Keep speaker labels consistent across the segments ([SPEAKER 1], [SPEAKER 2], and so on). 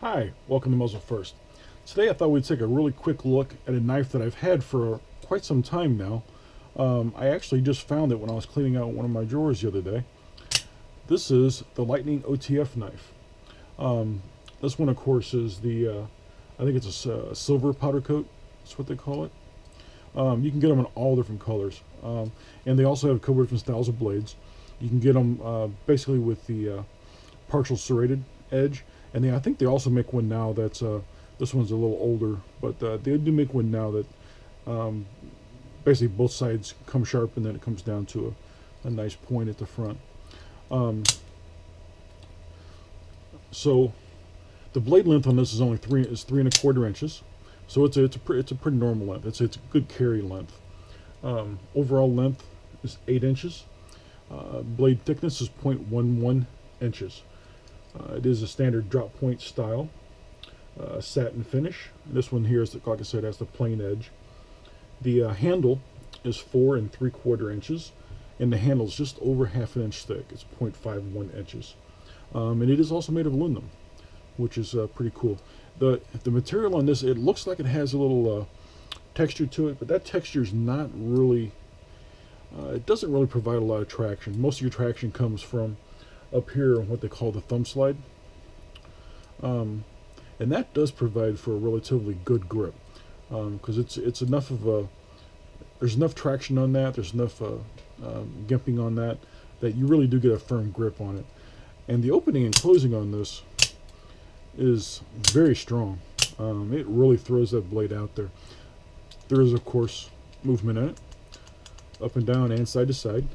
[SPEAKER 1] Hi, welcome to Muzzle First. Today I thought we'd take a really quick look at a knife that I've had for quite some time now. I actually just found it when I was cleaning out one of my drawers the other day. This is the Lightning OTF knife. This one, of course, is the, I think it's a silver powder coat. That's what they call it. You can get them in all different colors. And they also have a couple different styles of blades. You can get them basically with the partial serrated edge. And I think they also make one now that's, this one's a little older, but they do make one now that basically both sides come sharp and then it comes down to a nice point at the front. So the blade length on this is only 3¼ inches. So it's a pretty normal length. It's a good carry length. Overall length is 8 inches. Blade thickness is 0.11 inches. It is a standard drop point style, satin finish. This one here is, like I said, has the plain edge. The handle is 4¾ inches, and the handle is just over ½ inch thick. It's 0.51 inches. And it is also made of aluminum, which is pretty cool. The material on this, it looks like it has a little texture to it, but that texture is not really, it doesn't really provide a lot of traction. Most of your traction comes from up here, what they call the thumb slide. And that does provide for a relatively good grip, because it's enough of a, there's enough traction on that, there's enough gimping on that, that you really do get a firm grip on it. And the opening and closing on this is very strong. It really throws that blade out there. There is, of course, movement in it, up and down and side to side.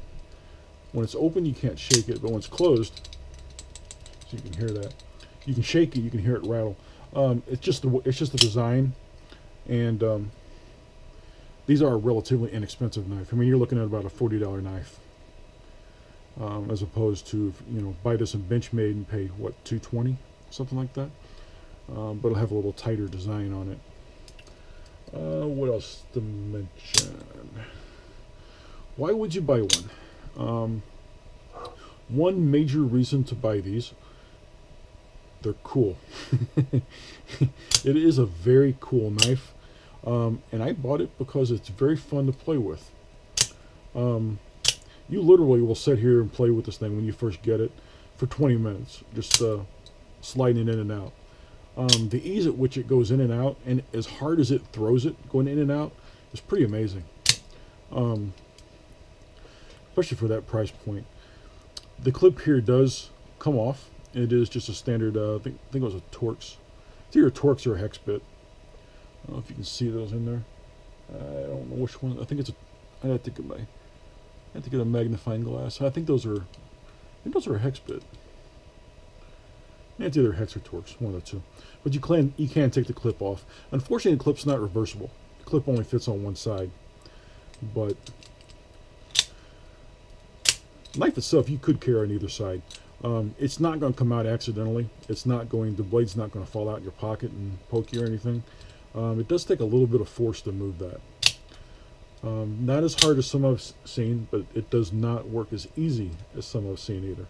[SPEAKER 1] When it's open, you can't shake it, but when it's closed, so you can hear that. You can shake it, you can hear it rattle. It's just the design, and these are a relatively inexpensive knife. I mean, you're looking at about a $40 knife, as opposed to, you know, buy this in Benchmade and pay what, $220, something like that. But it'll have a little tighter design on it. What else to mention? Why would you buy one? One major reason to buy these, they're cool. It is a very cool knife, and I bought it because it's very fun to play with. You literally will sit here and play with this thing when you first get it for 20 minutes, just sliding in and out. The ease at which it goes in and out, and as hard as it throws it going in and out, is pretty amazing. Especially for that price point. The clip here does come off. It is just a standard, I think it was a Torx. It's either a Torx or a hex bit. I don't know if you can see those in there. I don't know which one. I think it's a, I'd have to get a magnifying glass. I think those are a hex bit. It's either hex or Torx, one of the two. But you can take the clip off. Unfortunately, the clip's not reversible. The clip only fits on one side. But knife itself, you could carry on either side. It's not going to come out accidentally. It's not going, the blade's not going to fall out in your pocket and poke you or anything. It does take a little bit of force to move that. Not as hard as some I've seen, but it does not work as easy as some I've seen either.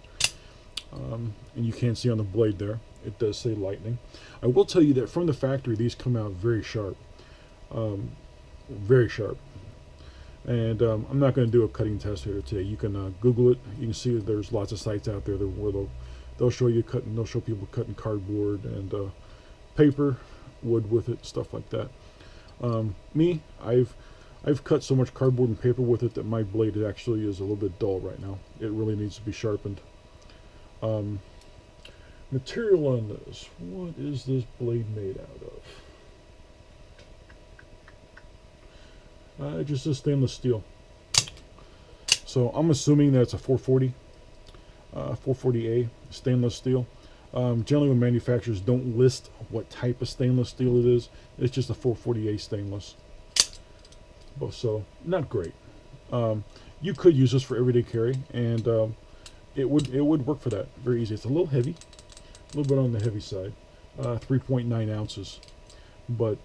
[SPEAKER 1] And you can see on the blade there, it does say Lightning. I will tell you that from the factory, these come out very sharp. Very sharp. And I'm not going to do a cutting test here today. You can Google it. You can see that there's lots of sites out there where they'll show you cutting. They'll show people cutting cardboard and paper, wood with it, stuff like that. Me, I've cut so much cardboard and paper with it that my blade actually is a little bit dull right now. It really needs to be sharpened. Material on this. What is this blade made out of? Just a stainless steel. So I'm assuming that it's a 440, 440A stainless steel. Generally, when manufacturers don't list what type of stainless steel it is, it's just a 440A stainless. So not great. You could use this for everyday carry, and it would work for that. Very easy. It's a little heavy, a little bit on the heavy side, 3.9 ounces, but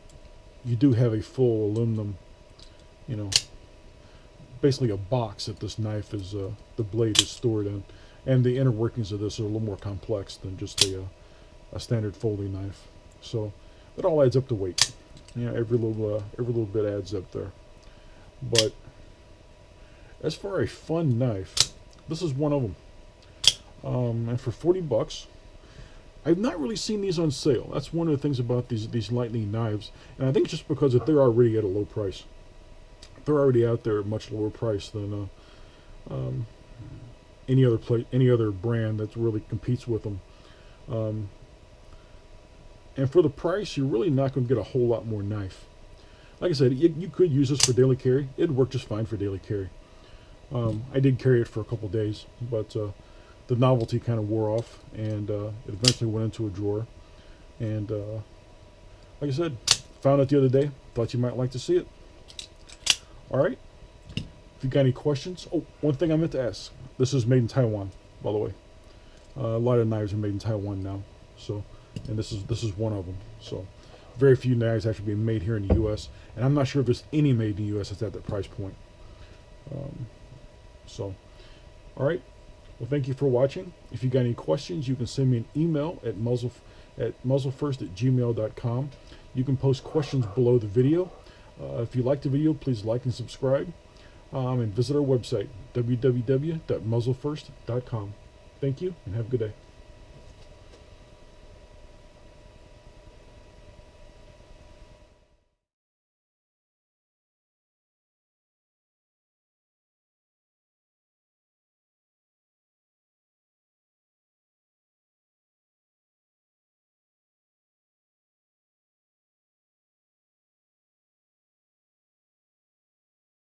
[SPEAKER 1] you do have a full aluminum, you know, basically a box that this knife is, the blade is stored in, and the inner workings of this are a little more complex than just a a standard folding knife. So it all adds up to weight. You know, every little bit adds up there. But as for a fun knife, this is one of them. And for 40 bucks, I've not really seen these on sale. That's one of the things about these Lightning knives, and I think just because they're already at a low price. They're already out there at a much lower price than any other brand that really competes with them. And for the price, you're really not going to get a whole lot more knife. Like I said, you could use this for daily carry. It'd work just fine for daily carry. I did carry it for a couple days, but the novelty kind of wore off, and it eventually went into a drawer. And like I said, found it the other day. Thought you might like to see it. All right. If you got any questions, oh, one thing I meant to ask. This is made in Taiwan, by the way. A lot of knives are made in Taiwan now, so, and this is one of them. So, very few knives actually being made here in the U.S., and I'm not sure if there's any made in the U.S. that's at that price point. So, all right. Well, thank you for watching. If you got any questions, you can send me an email at muzzlefirst@gmail.com. You can post questions below the video. If you like the video, please like and subscribe. And visit our website, www.muzzlefirst.com. Thank you, and have a good day.